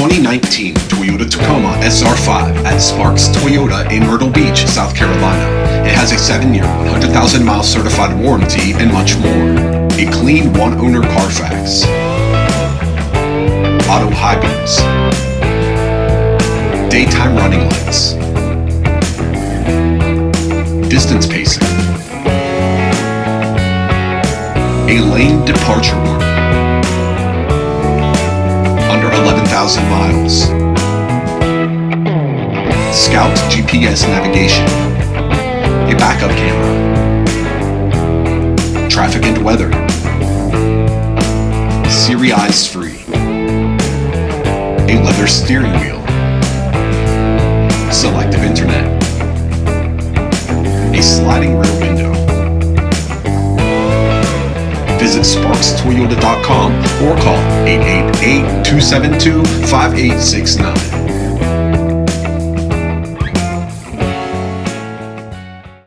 2019 Toyota Tacoma SR5 at Sparks Toyota in Myrtle Beach, South Carolina. It has a 7-year, 100,000-mile certified warranty and much more. A clean one-owner Carfax. Auto high beams. Daytime running lights. Distance pacing. A lane departure warning. Under 11,000 miles. Scout GPS navigation. A backup camera. Traffic and weather. SIRI eyes free. A leather steering wheel. Selective internet. A sliding rear window. Visit SparksToyota.com or call 888-272-5869.